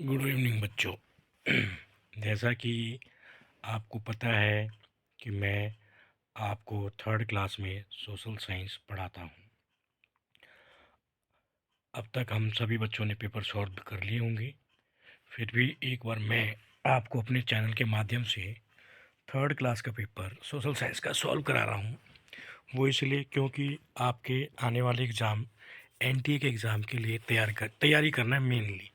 Good evening बच्चों। जैसा कि आपको पता है कि मैं आपको थर्ड क्लास में सोशल साइंस पढ़ाता हूँ। अब तक हम सभी बच्चों ने पेपर सॉल्व कर लिए होंगे, फिर भी एक बार मैं आपको अपने चैनल के माध्यम से थर्ड क्लास का पेपर सोशल साइंस का सॉल्व करा रहा हूँ। वो इसलिए क्योंकि आपके आने वाले एग्ज़ाम एनटीए के एग्ज़ाम के लिए तैयारी करना है मेनली।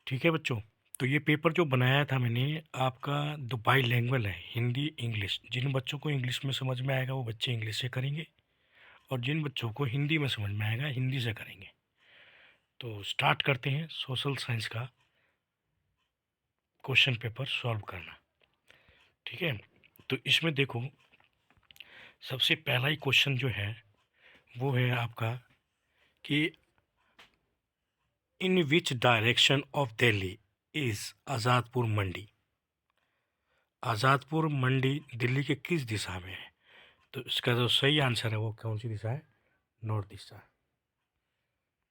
ठीक है बच्चों, तो ये पेपर जो बनाया था मैंने आपका दो बाई लैंग्वेज है, हिंदी इंग्लिश। जिन बच्चों को इंग्लिश में समझ में आएगा वो बच्चे इंग्लिश से करेंगे, और जिन बच्चों को हिंदी में समझ में आएगा हिंदी से करेंगे। तो स्टार्ट करते हैं सोशल साइंस का क्वेश्चन पेपर सॉल्व करना। ठीक है, तो इसमें देखो सबसे पहला ही क्वेश्चन जो है वो है आपका कि in which direction of Delhi is Azadpur Mandi. Azadpur Mandi Delhi के किस दिशा में है? तो इसका जो सही आंसर है वो कौन सी दिशा है? नॉर्थ दिशा।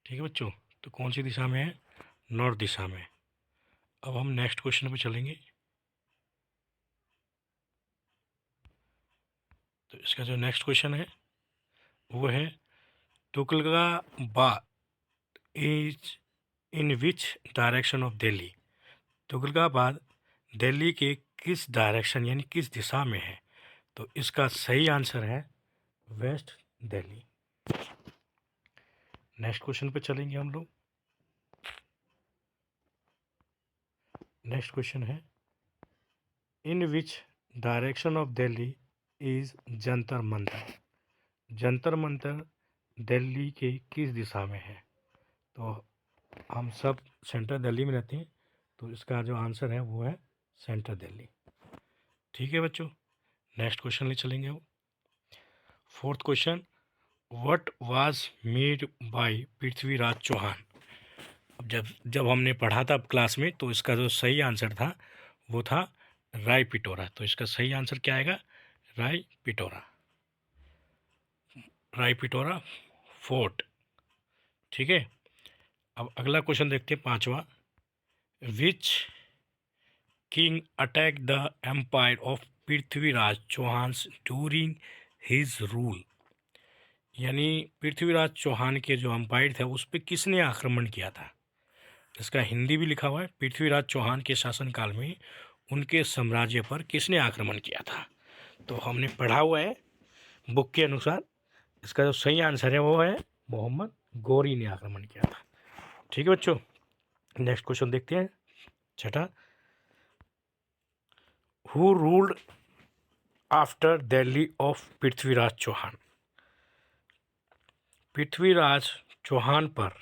ठीक है बच्चों, तो कौन सी दिशा में है? नॉर्थ दिशा में। अब हम नेक्स्ट क्वेश्चन पे चलेंगे। तो इसका जो नेक्स्ट क्वेश्चन है वो है Tughlakabad is in which direction of Delhi. Tughlakabad Delhi के किस डायरेक्शन यानी किस दिशा में है? तो इसका सही आंसर है वेस्ट दिल्ली। नेक्स्ट क्वेश्चन पे चलेंगे हम लोग। नेक्स्ट क्वेश्चन है in which direction of Delhi is Jantar Mantar. Jantar Mantar Delhi के किस दिशा में है? तो हम सब सेंट्रल दिल्ली में रहते हैं, तो इसका जो आंसर है वो है सेंट्रल दिल्ली। ठीक है बच्चों, नेक्स्ट क्वेश्चन ले चलेंगे हम। Fourth question, what was made by Prithviraj Chauhan. अब जब हमने पढ़ा था क्लास में, तो इसका जो सही आंसर था वो था राय पिटोरा। तो इसका सही आंसर क्या आएगा? राय पिटोरा। राय पिटोरा फोर्ट। ठीक है, अब अगला क्वेश्चन देखते हैं, पांचवा। Which king attack the empire of Prithviraj Chauhan during his rule. यानी पृथ्वीराज चौहान के जो एम्पायर थे उस पर किसने आक्रमण किया था? इसका हिंदी भी लिखा हुआ है, पृथ्वीराज चौहान के शासनकाल में उनके साम्राज्य पर किसने आक्रमण किया था। तो हमने पढ़ा हुआ है बुक के अनुसार, इसका जो सही आंसर है वो है मोहम्मद गौरी ने आक्रमण किया था। ठीक है बच्चों, नेक्स्ट क्वेश्चन देखते हैं, छठा। Who ruled after Delhi of Prithviraj Chauhan. Prithviraj Chauhan पर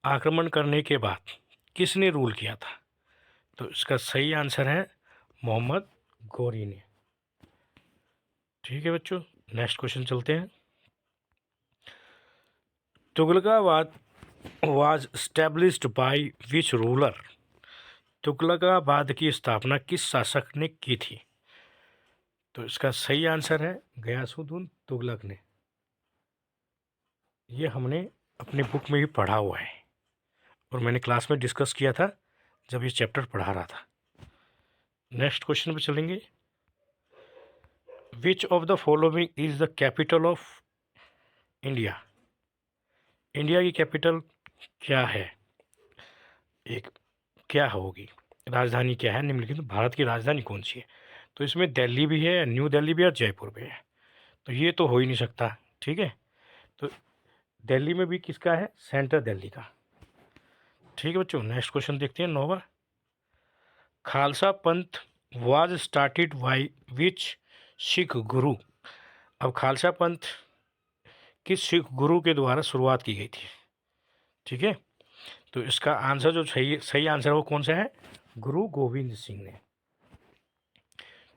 आक्रमण करने के बाद किसने रूल किया था? तो इसका सही आंसर है मोहम्मद गौरी ने। ठीक है बच्चों, नेक्स्ट क्वेश्चन चलते हैं। Tughlakabad was established by which ruler. Tughlakabad की स्थापना किस शासक ने की थी? तो इसका सही आंसर है गयासुद्दीन तुगलक ने। ये हमने अपने बुक में भी पढ़ा हुआ है, और मैंने क्लास में डिस्कस किया था जब ये चैप्टर पढ़ा रहा था। नेक्स्ट क्वेश्चन पे चलेंगे। Which of the following is the capital of India. India की कैपिटल क्या है? एक क्या होगी, राजधानी क्या है निम्नलिखित भारत की राजधानी कौन सी है? तो इसमें दिल्ली भी है, न्यू दिल्ली भी है और जयपुर भी है, तो ये तो हो ही नहीं सकता। ठीक है, तो दिल्ली में भी किसका है? सेंट्रल दिल्ली का। ठीक है बच्चों, नेक्स्ट क्वेश्चन देखते हैं, नौवा। खालसा पंथ was started by which Sikh गुरु। अब खालसा पंथ किस सिख गुरु के द्वारा शुरुआत की गई थी? ठीक है, तो इसका आंसर जो सही सही आंसर है वो कौन सा है? गुरु गोविंद सिंह ने।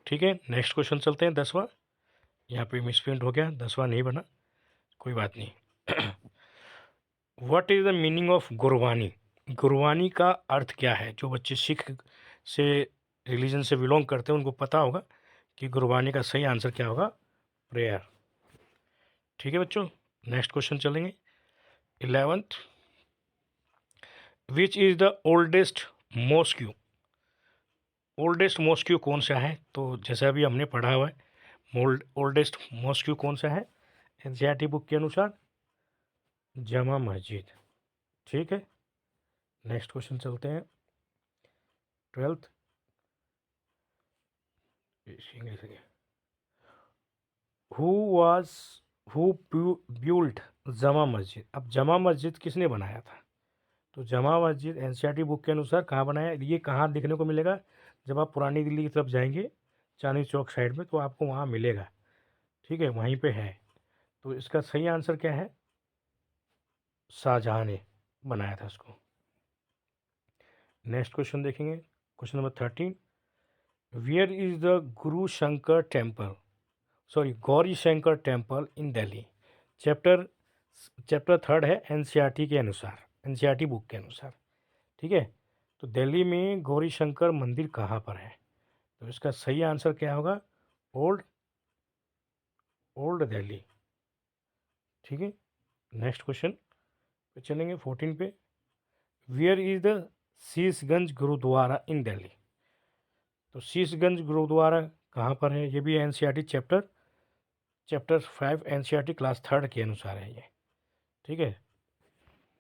ठीक है, नेक्स्ट क्वेश्चन चलते हैं, 10वां। यहाँ पे मिसप्रिंट हो गया, 10वां नहीं बना, कोई बात नहीं। What is the meaning of Gurbani. Gurbani का अर्थ क्या है? जो बच्चे सिख से रिलीजन से बिलोंग करते हैं उनको पता होगा कि गुरबानी का सही आंसर क्या होगा? प्रेयर। ठीक है बच्चों, नेक्स्ट क्वेश्चन चलेंगे, 11th। Which is the oldest mosque, oldest mosque कौन सा है? तो जैसा अभी हमने पढ़ा हुआ है, ओल्डेस्ट मॉस्क्यू कौन सा है एनसीईआरटी बुक के अनुसार? जमा मस्जिद। ठीक है, नेक्स्ट क्वेश्चन चलते हैं। 12th इंग्लिश के, हु वाज हु ब्यूल्ट जमा मस्जिद? अब जमा मस्जिद किसने बनाया था? तो जमा मस्जिद एनसीईआरटी बुक के अनुसार कहाँ बनाया? ये कहाँ देखने को मिलेगा? जब आप पुरानी दिल्ली की तरफ जाएंगे चांदनी चौक साइड में, तो आपको वहाँ मिलेगा। ठीक है, वहीं पे है। तो इसका सही आंसर क्या है? शाहजहाँ ने बनाया था उसको। नेक्स्ट क्वेश्चन देखेंगे, question number 13। Where is the Guru Shankar temple, sorry Gauri Shankar temple in Delhi? Chapter chapter 3 है एनसीईआरटी के अनुसार, एनसीईआरटी बुक के अनुसार। ठीक है, तो दिल्ली में गौरी शंकर मंदिर कहाँ पर है? तो इसका सही आंसर क्या होगा? Old old Delhi. ठीक है, नेक्स्ट क्वेश्चन पे चलेंगे 14 पे। Where is the Sheeshganj Gurdwara in Delhi? तो शीशगंज गुरुद्वारा कहाँ पर है? ये भी एनसीईआरटी चैप्टर 5 एनसीईआरटी क्लास 3 के अनुसार है ये। ठीक है,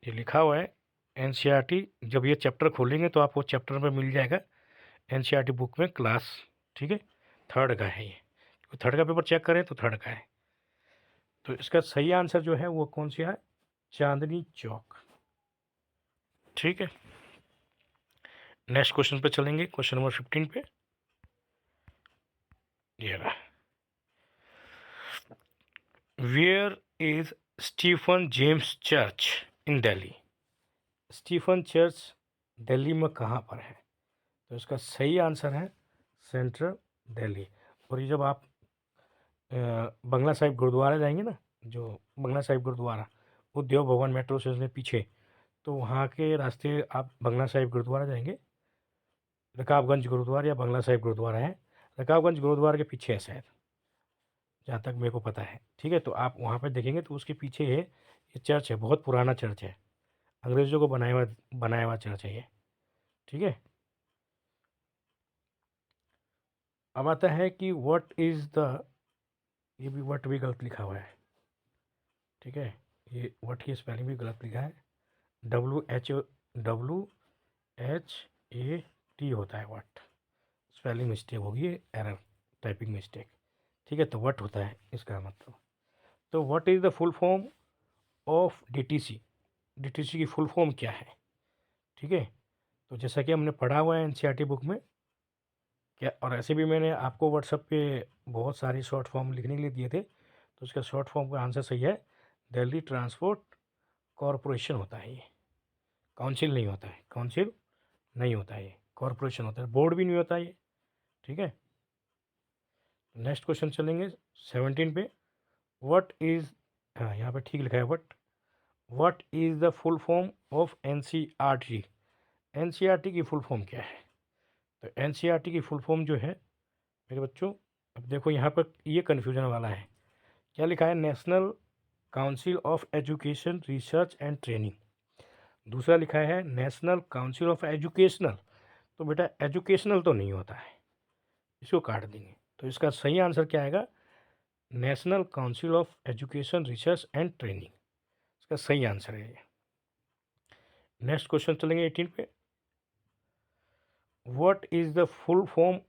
ये लिखा हुआ है एनसीईआरटी, जब ये चैप्टर खोलेंगे तो आपको चैप्टर में मिल जाएगा एनसीईआरटी बुक में क्लास। ठीक है, 3 का है ये, 3 का पेपर चेक करें तो 3 का है। तो इसका सही आंसर जो है वो कौन सा है? चांदनी चौक। ठीक है, नेक्स्ट क्वेश्चन पे चलेंगे, क्वेश्चन नंबर 15 पे। ये रहा, where is Stephen James church in Delhi? Stephen church Delhi में कहाँ पर है? तो इसका सही आंसर है सेंट्रल दिल्ली। और ये जब आप बंगला साहिब गुरुद्वारा जाएंगे ना, जो बंगला साहिब गुरुद्वारा उद्योग भवन मेट्रो स्टेशन के पीछे, तो वहाँ के रास्ते आप बंगला साहिब गुरुद्वारा जाएंगे, रकाबगंज गुरुद्वारा या बंगला साहिब गुरुद्वारा है, रकाबगंज गुरुद्वारा के पीछे है शायद, जहाँ तक मेरे को पता है। ठीक है, तो आप वहाँ पर देखेंगे तो उसके पीछे है ये चर्च है, बहुत पुराना चर्च है, अंग्रेज़ों को बनाया हुआ चर्च है ये। ठीक है, अब आता है कि व्हाट इज़ द, ये भी व्हाट भी गलत लिखा हुआ है। ठीक है, ये व्हाट की स्पेलिंग भी गलत लिखा है, WHAT होता है व्हाट, स्पेलिंग मिस्टेक होगी, एरर, टाइपिंग मिस्टेक। ठीक है, तो व्हाट होता है इसका मतलब। तो what is the full form of DTC? DTC की फुल फॉर्म क्या है? ठीक है, तो जैसा कि हमने पढ़ा हुआ है एनसीईआरटी बुक में क्या, और ऐसे भी मैंने आपको व्हाट्सएप पे बहुत सारी शॉर्ट फॉर्म लिखने के लिए दिए थे, तो उसका शॉर्ट फॉर्म का आंसर सही है दिल्ली ट्रांसपोर्ट कॉरपोरेशन होता है ये, काउंसिल नहीं होता है, काउंसिल नहीं होता है ये, कॉरपोरेशन होता है, बोर्ड भी नहीं होता ये। ठीक है, नेक्स्ट क्वेश्चन चलेंगे 17 पे। व्हाट इज़, हाँ यहाँ पे ठीक लिखा है what is the full form of NCERT? NCERT की फुल फॉर्म क्या है? तो एनसीईआरटी की फुल फॉर्म जो है मेरे बच्चों, अब देखो यहाँ पर ये कन्फ्यूजन वाला है, क्या लिखा है? National council of education research and training, दूसरा लिखा है नेशनल काउंसिल ऑफ एजुकेशनल। तो बेटा एजुकेशनल तो नहीं होता है, इसको काट देंगे। तो इसका सही आंसर क्या आएगा? National council of education research and training, इसका सही आंसर है ये। नेक्स्ट क्वेश्चन चलेंगे 18 पे। What is the full form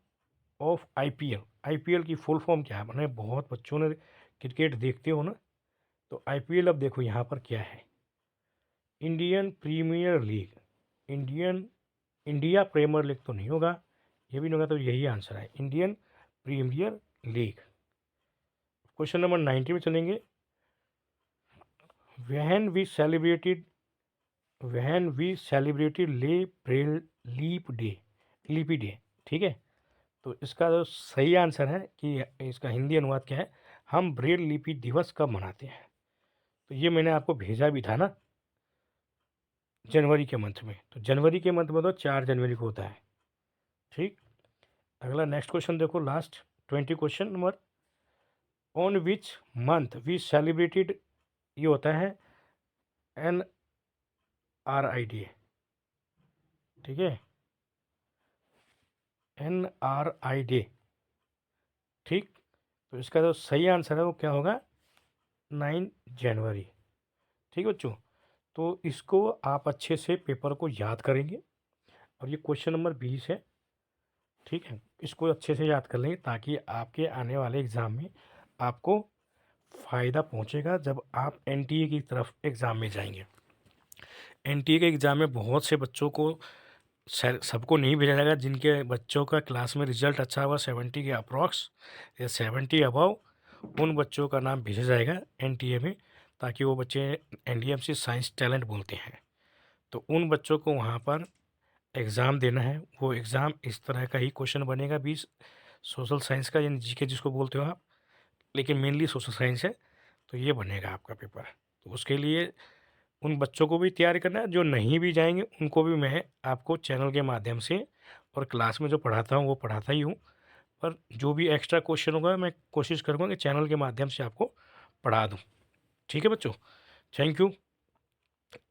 of IPL? IPL की फुल फॉर्म क्या है? मैंने बहुत बच्चों ने क्रिकेट देखते हो ना, तो आईपीएल अब देखो यहाँ पर क्या है, Indian premier league, Indian India premier league तो नहीं होगा, ये भी नहीं होगा, तो यही आंसर है Indian premier league. Question number 90 में चलेंगे। When we celebrated leap day. ठीक है, तो इसका जो सही आंसर है कि इसका हिंदी अनुवाद क्या है, हम ब्रेल लिपि दिवस कब मनाते हैं? तो ये मैंने आपको भेजा भी था ना जनवरी के मंथ में, तो जनवरी के मंथ में तो 4 जनवरी को होता है। ठीक, अगला नेक्स्ट क्वेश्चन देखो, last 20 question number. On which month we celebrated, ये होता है NRIDA, ठीक है, NRI डे। ठीक, तो इसका जो सही आंसर है वो क्या होगा, 9 जनवरी। ठीक है बच्चों, तो इसको आप अच्छे से पेपर को याद करेंगे, और ये क्वेश्चन नंबर 20 है। ठीक है, इसको अच्छे से याद कर लेंगे ताकि आपके आने वाले एग्ज़ाम में आपको फ़ायदा पहुंचेगा जब आप NTA की तरफ एग्ज़ाम में जाएंगे। NTA के एग्ज़ाम में बहुत से बच्चों को सबको नहीं भेजा जाएगा, जिनके बच्चों का क्लास में रिजल्ट अच्छा हुआ 70 के अप्रॉक्स या 70 अबव, उन बच्चों का नाम भेजा जाएगा NTA में, ताकि वो बच्चे NDMC साइंस टैलेंट बोलते हैं, तो उन बच्चों को वहाँ पर एग्ज़ाम देना है। वो एग्ज़ाम इस तरह का ही क्वेश्चन बनेगा 20 सोशल साइंस का, यानी जीके जिसको बोलते हो आप, लेकिन मेनली सोशल साइंस है, तो ये बनेगा आपका पेपर। तो उसके लिए उन बच्चों को भी तैयार करना है, जो नहीं भी जाएंगे उनको भी मैं आपको चैनल के माध्यम से और क्लास में जो पढ़ाता हूँ वो पढ़ाता ही हूँ, पर जो भी एक्स्ट्रा क्वेश्चन होगा मैं कोशिश करूँगा कि चैनल के माध्यम से आपको पढ़ा दूँ। ठीक है बच्चों, थैंक यू,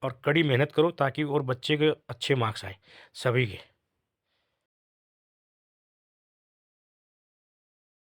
और कड़ी मेहनत करो ताकि और बच्चे के अच्छे मार्क्स आए सभी के।